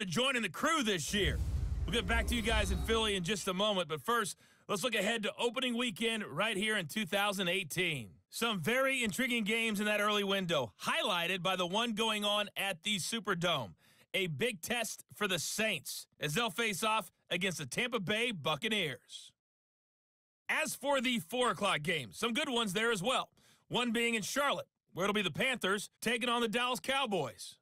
joining the crew this year. We'll get back to you guys in Philly in just a moment, but first, let's look ahead to opening weekend right here in 2018. Some very intriguing games in that early window, highlighted by the one going on at the Superdome. A big test for the Saints as they'll face off against the Tampa Bay Buccaneers. As for the 4 o'clock games, some good ones there as well. One being in Charlotte, where it'll be the Panthers taking on the Dallas Cowboys.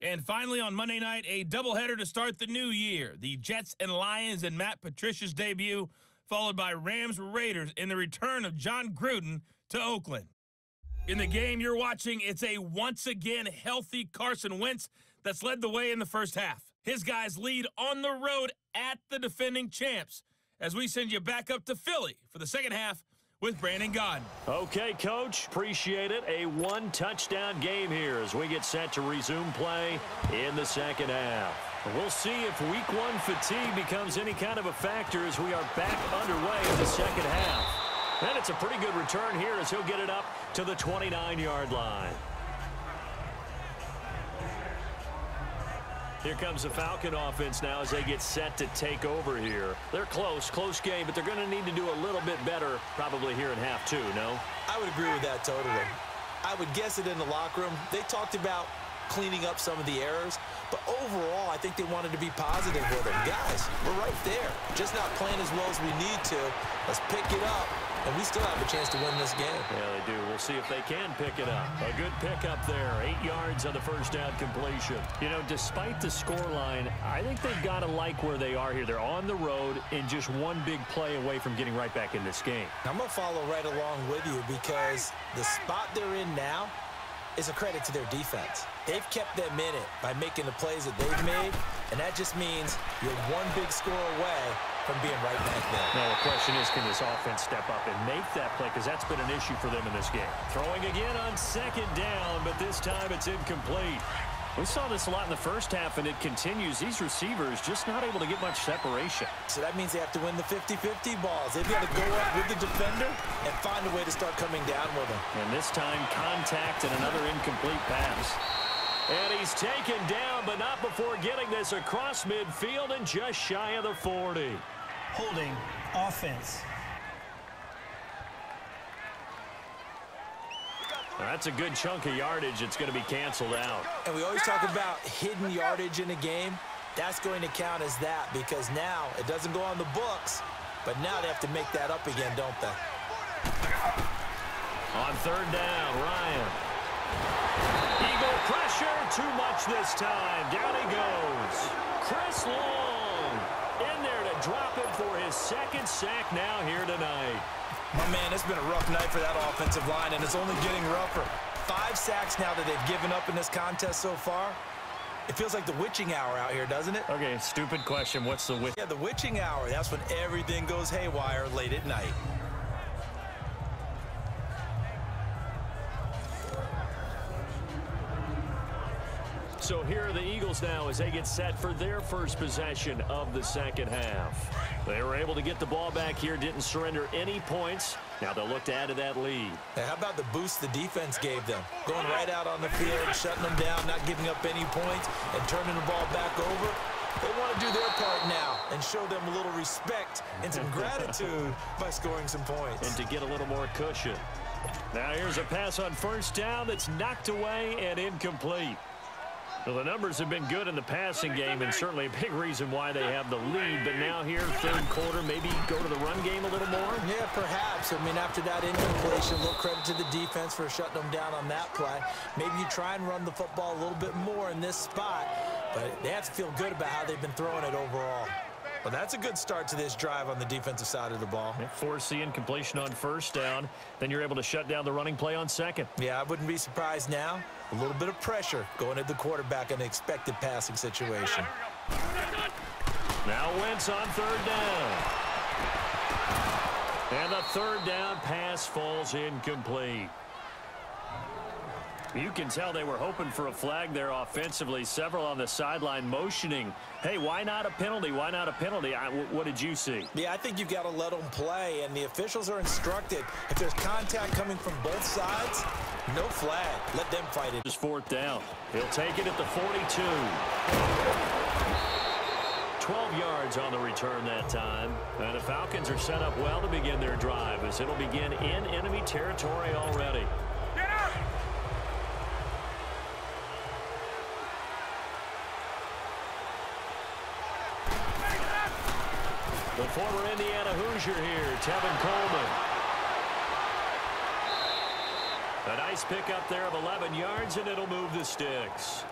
And finally on Monday night, a doubleheader to start the new year. The Jets and Lions in Matt Patricia's debut, followed by Rams-Raiders in the return of John Gruden to Oakland. In the game you're watching, it's a once-again healthy Carson Wentz that's led the way in the first half. His guys lead on the road at the defending champs as we send you back up to Philly for the second half with Brandon Gaudin. Okay, Coach, appreciate it. A one-touchdown game here as we get set to resume play in the second half. We'll see if week one fatigue becomes any kind of a factor as we are back underway in the second half. And it's a pretty good return here as he'll get it up to the 29-yard line. Here comes the Falcon offense now as they get set to take over here. They're close game, but they're going to need to do a little bit better probably here in half two, no? I would agree with that totally. I would guess it in the locker room. They talked about cleaning up some of the errors, but overall, I think they wanted to be positive with them. Guys, we're right there. Just not playing as well as we need to. Let's pick it up, and we still have a chance to win this game. Yeah, they do. We'll see if they can pick it up. A good pickup there. 8 yards on the first down completion. You know, despite the scoreline, I think they've got to like where they are here. They're on the road and just one big play away from getting right back in this game. I'm going to follow right along with you because the spot they're in now is a credit to their defense. They've kept them in it by making the plays that they've made, and that just means you're one big score away from being right back there. Now, the question is, can this offense step up and make that play? Because that's been an issue for them in this game. Throwing again on second down, but this time it's incomplete. We saw this a lot in the first half, and it continues. These receivers just not able to get much separation. So that means they have to win the 50-50 balls. They've got to go up with the defender and find a way to start coming down with him. And this time, contact and another incomplete pass. And he's taken down, but not before getting this across midfield and just shy of the 40. Holding offense. That's a good chunk of yardage. It's going to be canceled out. And we always talk about hidden yardage in a game. That's going to count as that because now it doesn't go on the books, but now they have to make that up again, don't they? On third down, Ryan. Eagle pressure, too much this time. Down he goes. Chris Long in there to drop him for his second sack now here tonight. My man, it's been a rough night for that offensive line, and it's only getting rougher. 5 sacks now that they've given up in this contest so far. It feels like the witching hour out here, doesn't it? Okay, stupid question. What's the witch? Yeah, the witching hour. That's when everything goes haywire late at night. So here are the Eagles now as they get set for their first possession of the second half. They were able to get the ball back here, didn't surrender any points. Now they'll look to add to that lead. Hey, how about the boost the defense gave them? Going right out on the field, shutting them down, not giving up any points, and turning the ball back over. They want to do their part now and show them a little respect and some gratitude by scoring some points. And to get a little more cushion. Now here's a pass on first down that's knocked away and incomplete. Well, the numbers have been good in the passing game and certainly a big reason why they have the lead. But now here, third quarter, maybe go to the run game a little more? Yeah, perhaps. I mean, after that incompletion, a little credit to the defense for shutting them down on that play. Maybe you try and run the football a little bit more in this spot. But they have to feel good about how they've been throwing it overall. Well, that's a good start to this drive on the defensive side of the ball. Force the incompletion on first down. Then you're able to shut down the running play on second. Yeah, I wouldn't be surprised now. A little bit of pressure going at the quarterback in an expected passing situation. Now Wentz on third down. And the third down pass falls incomplete. You can tell they were hoping for a flag there offensively. Several on the sideline motioning, hey, why not a penalty? Why not a penalty? What did you see? Yeah, I think you've got to let them play, and the officials are instructed. If there's contact coming from both sides, no flag. Let them fight it. Just fourth down. He'll take it at the 42. yards on the return that time. And the Falcons are set up well to begin their drive as it'll begin in enemy territory already. Get up! The former Indiana Hoosier here, Tevin Coleman. A nice pickup there of 11 yards, and it'll move the sticks.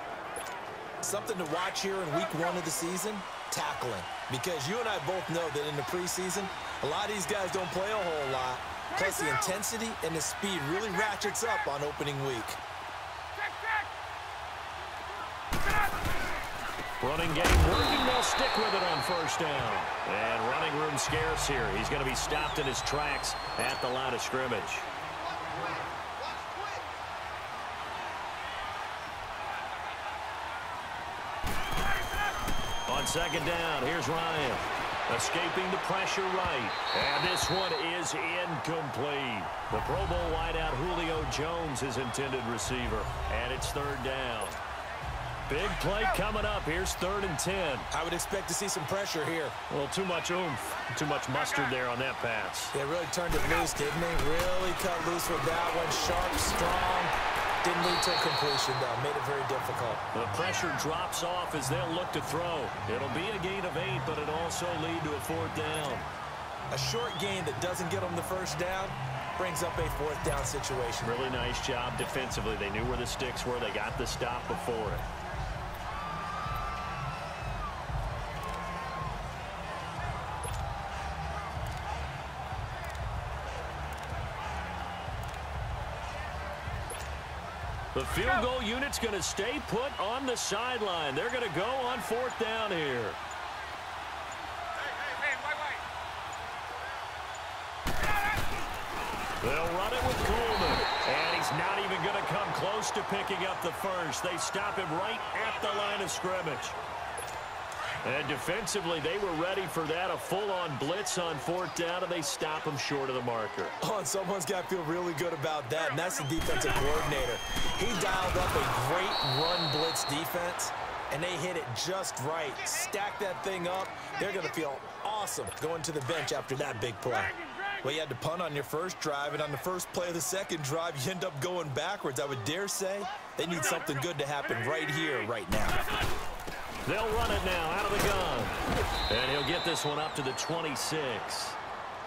Something to watch here in week 1 of the season, tackling. Because you and I both know that in the preseason, a lot of these guys don't play a whole lot. Plus the intensity and the speed really ratchets up on opening week. Running game working, they'll stick with it on first down. And running room scarce here. He's going to be stopped in his tracks at the line of scrimmage. On second down, here's Ryan. Escaping the pressure right. And this one is incomplete. The Pro Bowl wideout Julio Jones is intended receiver. And it's third down. Big play coming up. Here's 3rd and 10. I would expect to see some pressure here. Well, too much oomph. Too much mustard there on that pass. They really turned it loose, didn't they? Really cut loose with that one. Sharp, strong. Didn't lead to a completion, though. Made it very difficult. The pressure drops off as they'll look to throw. It'll be a gain of 8, but it'll also lead to a 4th down. A short gain that doesn't get them the first down brings up a 4th down situation. Really nice job defensively. They knew where the sticks were. They got the stop before it. The field goal unit's going to stay put on the sideline. They're going to go on 4th down here. They'll run it with Coleman. And he's not even going to come close to picking up the first. They stop him right at the line of scrimmage. And defensively, they were ready for that, a full-on blitz on 4th down, and they stop him short of the marker. Oh, and someone's got to feel really good about that, and that's the defensive coordinator. He dialed up a great run blitz defense, and they hit it just right. Stack that thing up. They're going to feel awesome going to the bench after that big play. Well, you had to punt on your first drive, and on the first play of the second drive, you end up going backwards. I would dare say they need something good to happen right here, right now. They'll run it now out of the gun. And he'll get this one up to the 26.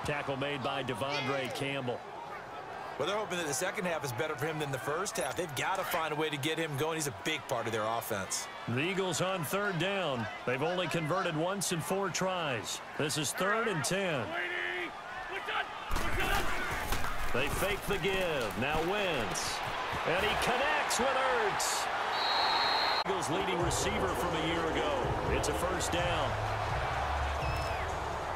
Tackle made by Devondre Campbell. Well, they're hoping that the second half is better for him than the first half. They've got to find a way to get him going. He's a big part of their offense. The Eagles on 3rd down. They've only converted once in 4 tries. This is 3rd and 10. They fake the give. Now Wentz. And he connects with Ertz. Eagles leading receiver from a year ago. It's a first down.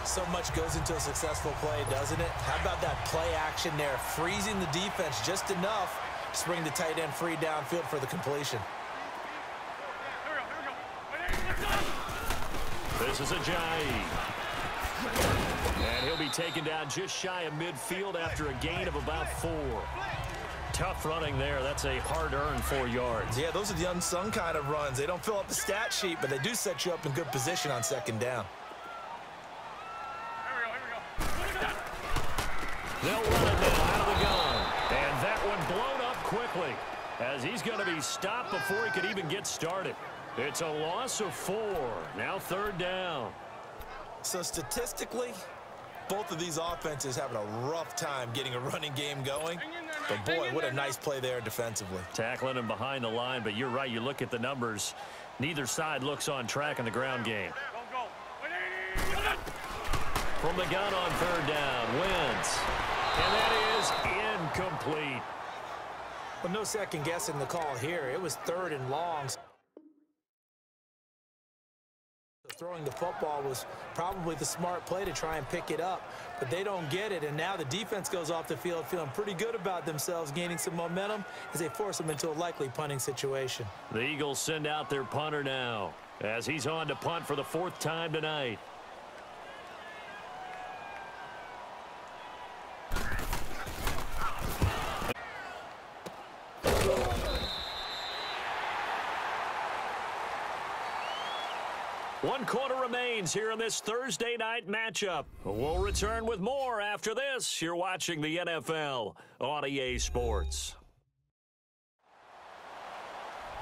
So much goes into a successful play, doesn't it? How about that play action there? Freezing the defense just enough to bring the tight end free downfield for the completion. This is Ajayi. And he'll be taken down just shy of midfield after a gain of about 4. Tough running there. That's a hard-earned 4 yards. Yeah, those are the unsung kind of runs. They don't fill up the stat sheet, but they do set you up in good position on second down. They'll run it now out of the gun. And that one blown up quickly as he's going to be stopped before he could even get started. It's a loss of 4. Now 3rd down. So statistically, both of these offenses having a rough time getting a running game going. But, boy, what a nice play there defensively. Tackling him behind the line, but you're right. You look at the numbers. Neither side looks on track in the ground game. From the gun on 3rd down, Wentz. And that is incomplete. Well, no second guessing the call here. It was 3rd and long. Throwing the football was probably the smart play to try and pick it up, but they don't get it, and now the defense goes off the field feeling pretty good about themselves, gaining some momentum as they force them into a likely punting situation. The Eagles send out their punter now as he's on to punt for the 4th time tonight. 1 quarter remains here in this Thursday night matchup. We'll return with more after this. You're watching the NFL on EA Sports.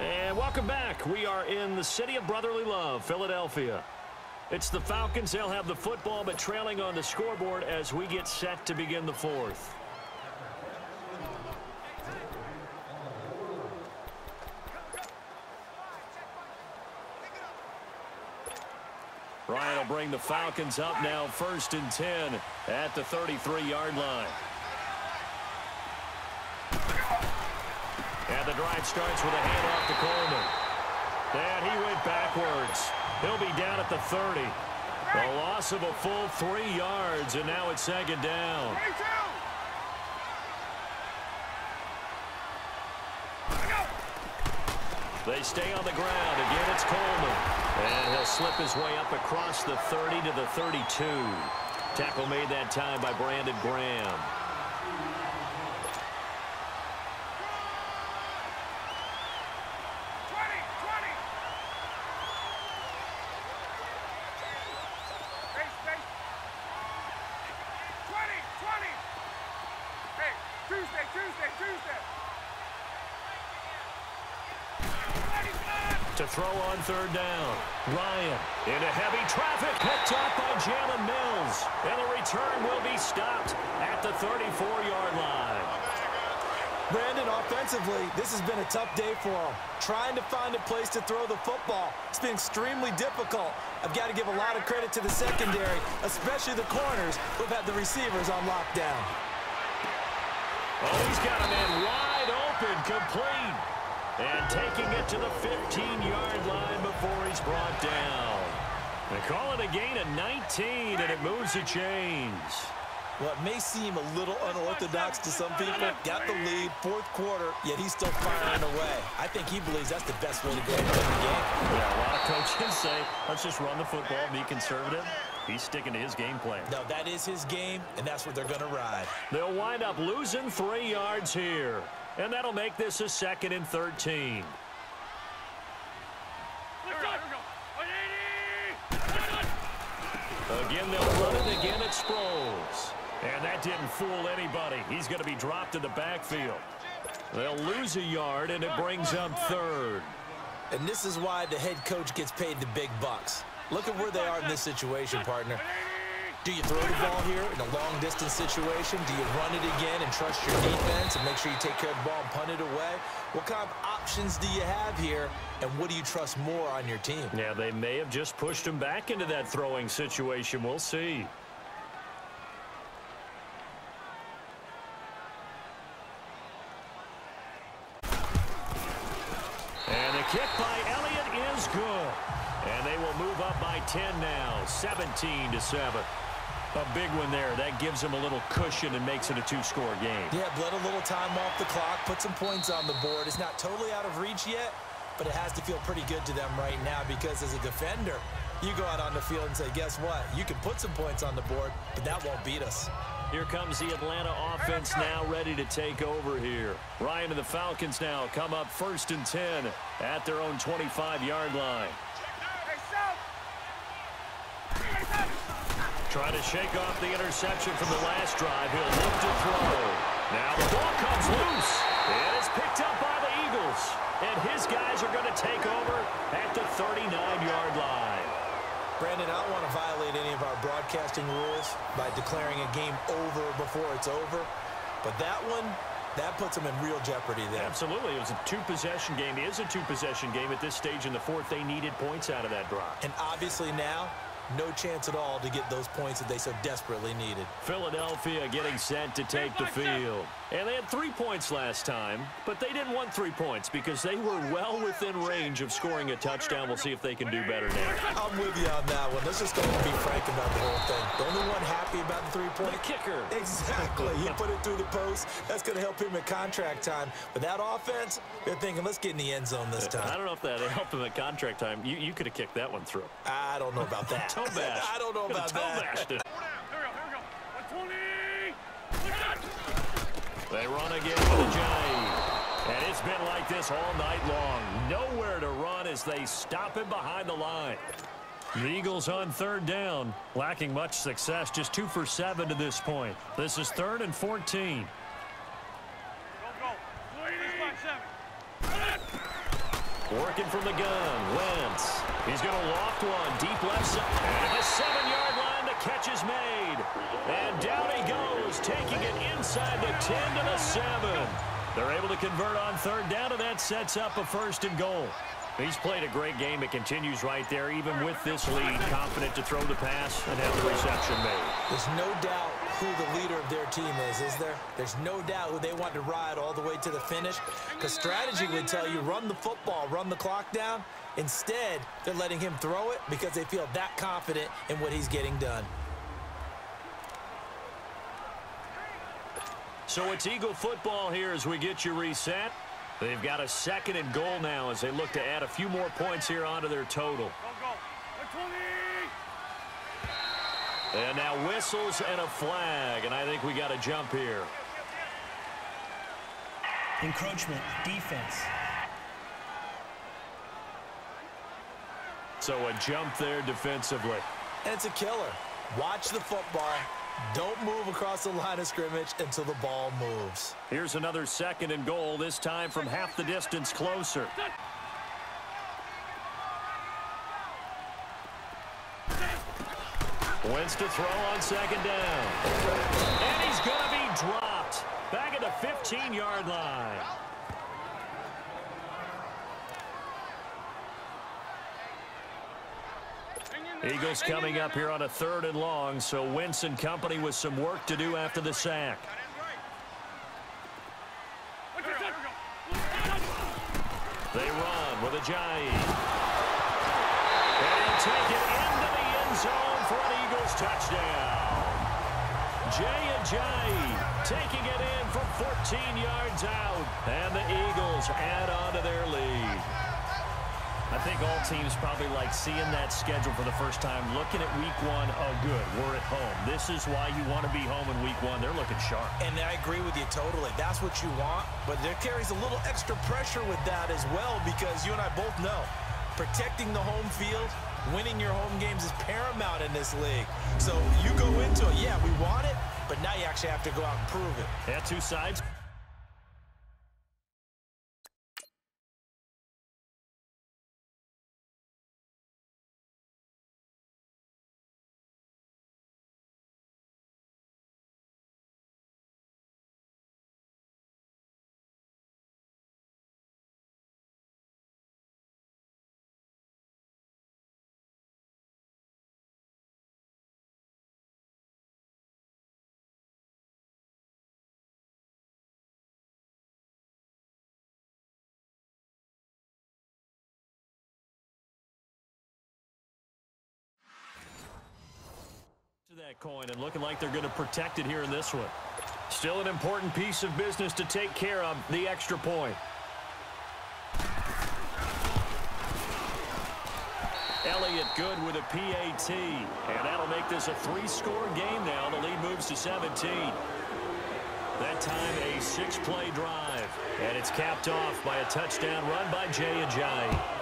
And welcome back. We are in the city of brotherly love, Philadelphia. It's the Falcons. They'll have the football, but trailing on the scoreboard as we get set to begin the fourth. Ryan will bring the Falcons up now, 1st and 10 at the 33-yard line. And the drive starts with a handoff to Coleman. And he went backwards. He'll be down at the 30. A loss of a full 3 yards, and now it's 2nd down. They stay on the ground. Again, it's Coleman. And he'll slip his way up across the 30 to the 32. Tackle made that time by Brandon Graham. To throw on 3rd down. Ryan into heavy traffic. Picked up by Jalen Mills. And the return will be stopped at the 34-yard line. Brandon, offensively, this has been a tough day for him. Trying to find a place to throw the football. It's been extremely difficult. I've got to give a lot of credit to the secondary, especially the corners who've had the receivers on lockdown. Oh, he's got a man wide open, complete. And taking it to the 15-yard line before he's brought down. They call it a gain of 19, and it moves the chains. What may seem a little unorthodox to some people, got the lead, 4th quarter, yet he's still firing away. I think he believes that's the best way to go and win the game. Yeah, a lot of coaches say, let's just run the football, be conservative. He's sticking to his game plan. No, that is his game, and that's what they're going to ride. They'll wind up losing 3 yards here. And that'll make this a 2nd and 13. Again, they'll run it again at Sproles. And that didn't fool anybody. He's going to be dropped in the backfield. They'll lose a yard, and it brings up 3rd. And this is why the head coach gets paid the big bucks. Look at where they are in this situation, partner. Do you throw the ball here in a long-distance situation? Do you run it again and trust your defense and make sure you take care of the ball and punt it away? What kind of options do you have here, and what do you trust more on your team? Yeah, they may have just pushed him back into that throwing situation. We'll see. And the kick by Elliott is good. And they will move up by 10 now, 17-7. A big one there. That gives them a little cushion and makes it a 2-score game. Yeah, bled a little time off the clock, put some points on the board. It's not totally out of reach yet, but it has to feel pretty good to them right now because as a defender, you go out on the field and say, guess what? You can put some points on the board, but that won't beat us. Here comes the Atlanta offense now ready to take over here. Ryan and the Falcons now come up 1st and 10 at their own 25-yard line. Trying to shake off the interception from the last drive. He'll look to throw. Now the ball comes loose. And it's picked up by the Eagles. And his guys are going to take over at the 39-yard line. Brandon, I don't want to violate any of our broadcasting rules by declaring a game over before it's over. But that one, that puts them in real jeopardy there. Absolutely. It was a 2-possession game. It is a 2-possession game at this stage in the 4th. They needed points out of that drive. And obviously now, no chance at all to get those points that they so desperately needed. Philadelphia getting set to take the field. And they had 3 points last time, but they didn't want 3 points because they were well within range of scoring a touchdown. We'll see if they can do better now. I'm with you on that one. Let's just go and be frank about the whole thing. The only one happy about the 3-point. The kicker. Exactly. He put it through the post. That's going to help him at contract time. But that offense, they're thinking, let's get in the end zone this time. I don't know if that helped him at contract time. You could have kicked that one through. I don't know about that. Toe bash. I don't know about that. Here we go. 120. They run again with a J. And it's been like this all night long. Nowhere to run as they stop him behind the line. The Eagles on third down, lacking much success, just 2 for 7 to this point. This is 3rd and 14. Working from the gun, Wentz. He's going to loft one, deep left side. And the 7-yard line, the catch is made. And down he goes, taking it inside the 10 to the 7. They're able to convert on third down, and that sets up a 1st and goal. He's played a great game. It continues right there, even with this lead, confident to throw the pass and have the reception made. There's no doubt who the leader of their team is there? There's no doubt who they want to ride all the way to the finish, because strategy would tell you run the football, run the clock down. Instead, they're letting him throw it because they feel that confident in what he's getting done. So it's Eagle football here as we get you reset. They've got a 2nd and goal now as they look to add a few more points here onto their total. And now whistles and a flag, and I think we got a jump here. Encroachment, defense. So a jump there defensively. And it's a killer. Watch the football. Don't move across the line of scrimmage until the ball moves. Here's another 2nd and goal, this time from half the distance closer. Wentz to throw on 2nd down. And he's going to be dropped. Back at the 15-yard line. Eagles coming up here on a 3rd and long, so Wentz and company with some work to do after the sack. They run with Ajayi. And he'll take it into the end zone for an Eagles touchdown. Ajayi taking it in from 14 yards out, and the Eagles add on to their lead. I think all teams probably like seeing that schedule for the first time, looking at week 1, oh good, we're at home. This is why you want to be home in week 1. They're looking sharp. And I agree with you totally. That's what you want, but there carries a little extra pressure with that as well, because you and I both know protecting the home field, winning your home games is paramount in this league. So you go into it, yeah, we want it, but now you actually have to go out and prove it. Yeah, two sides. That coin and looking like they're going to protect it here in this one. Still an important piece of business to take care of, the extra point. Elliott good with a PAT, and that'll make this a 3-score game now. The lead moves to 17. That time a 6-play drive, and it's capped off by a touchdown run by Ajayi.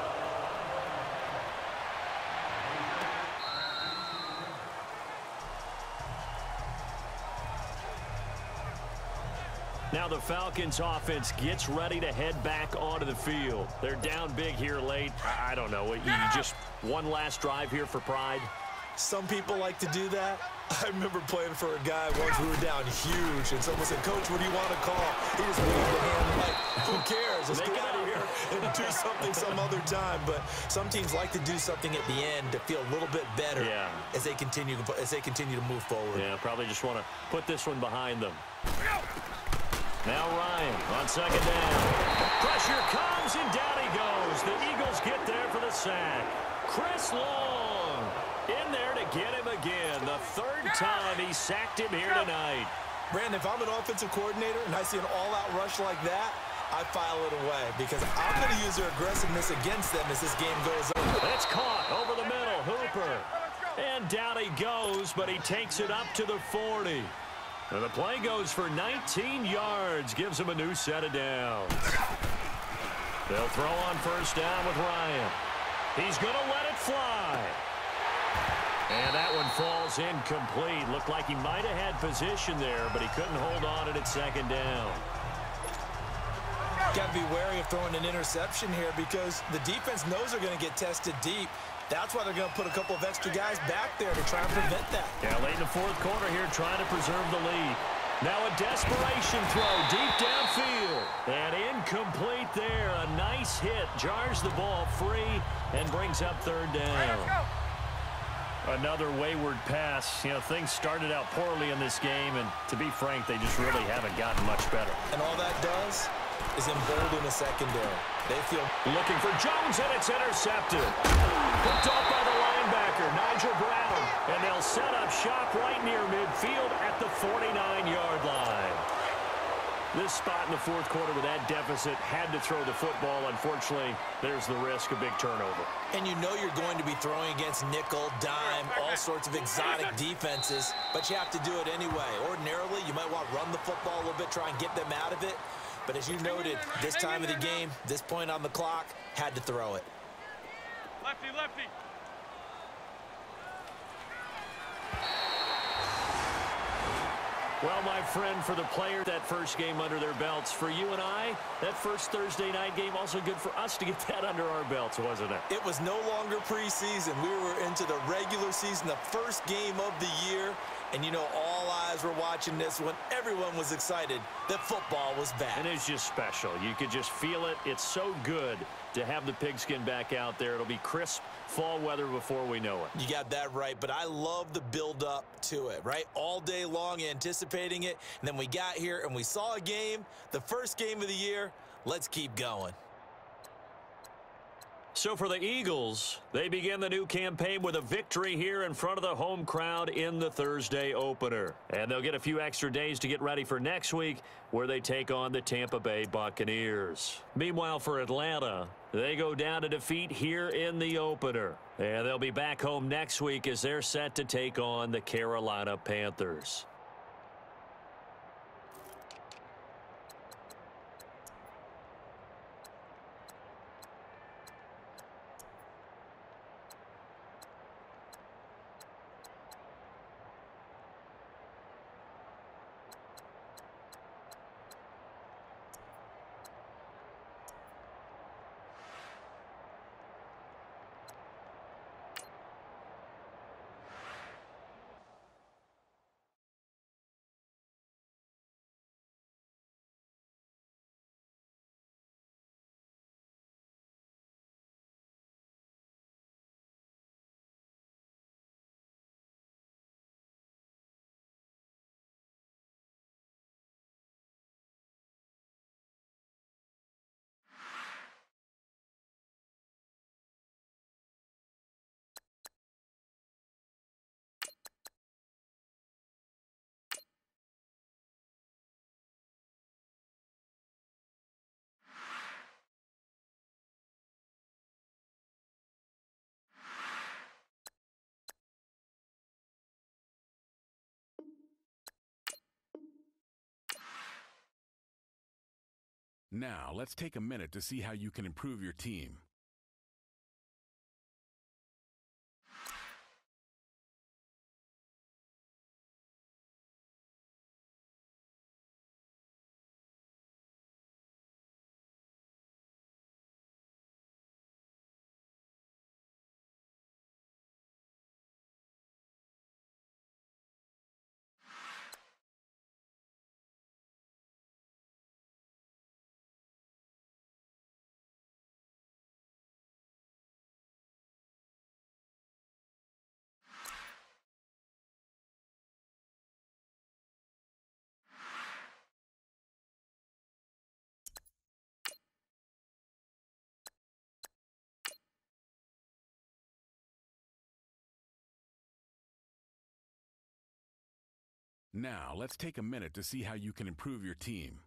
Now the Falcons offense gets ready to head back onto the field. They're down big here late. I don't know. You just one last drive here for pride? Some people like to do that. I remember playing for a guy once we were down huge, and someone said, "Coach, what do you want to call?" He just waved the hand like, who cares? Let's get out of here and do something some other time. But some teams like to do something at the end to feel a little bit better as they continue to move forward. Yeah, probably just want to put this one behind them. Now Ryan on 2nd down. Pressure comes, and down he goes. The Eagles get there for the sack. Chris Long in there to get him again. The 3rd time he sacked him here tonight. Brandon, if I'm an offensive coordinator and I see an all-out rush like that, I file it away because I'm going to use their aggressiveness against them as this game goes on. It's caught over the middle. Hooper. And down he goes, but he takes it up to the 40. And the play goes for 19 yards, gives him a new set of downs. They'll throw on 1st down with Ryan. He's going to let it fly. And that one falls incomplete. Looked like he might have had position there, but he couldn't hold on at second down. Got to be wary of throwing an interception here because the defense knows they're going to get tested deep. That's why they're going to put a couple of extra guys back there to try and prevent that. Yeah, late in the fourth quarter here, trying to preserve the lead. Now a desperation throw deep downfield. And incomplete there. A nice hit. Jars the ball free and brings up third down. Another wayward pass. You know, things started out poorly in this game, and to be frank, they just really haven't gotten much better. And all that does is embolden the secondary. They feel looking for Jones, and it's intercepted. Picked off by the linebacker, Nigel Brown. And they'll set up shop right near midfield at the 49-yard line. This spot in the fourth quarter with that deficit had to throw the football. Unfortunately, there's the risk of big turnover. And you know you're going to be throwing against nickel, dime, all sorts of exotic defenses, but you have to do it anyway. Ordinarily, you might want to run the football a little bit, try and get them out of it. But as you noted, this time of the game, this point on the clock, had to throw it. Lefty, lefty. Well, my friend, for the player, that first game under their belts. For you and I, that first Thursday night game, also good for us to get that under our belts, wasn't it? It was no longer preseason. We were into the regular season, the first game of the year. And, you know, all eyes were watching this when everyone was excited that football was back. And it's just special. You could just feel it. It's so good to have the pigskin back out there. It'll be crisp fall weather before we know it. You got that right, but I love the build-up to it, right? All day long anticipating it, and then we got here and we saw a game, the first game of the year. Let's keep going. So for the Eagles, they begin the new campaign with a victory here in front of the home crowd in the Thursday opener. And they'll get a few extra days to get ready for next week, where they take on the Tampa Bay Buccaneers. Meanwhile, for Atlanta, they go down to defeat here in the opener. And they'll be back home next week as they're set to take on the Carolina Panthers. Now, let's take a minute to see how you can improve your team. Now, let's take a minute to see how you can improve your team.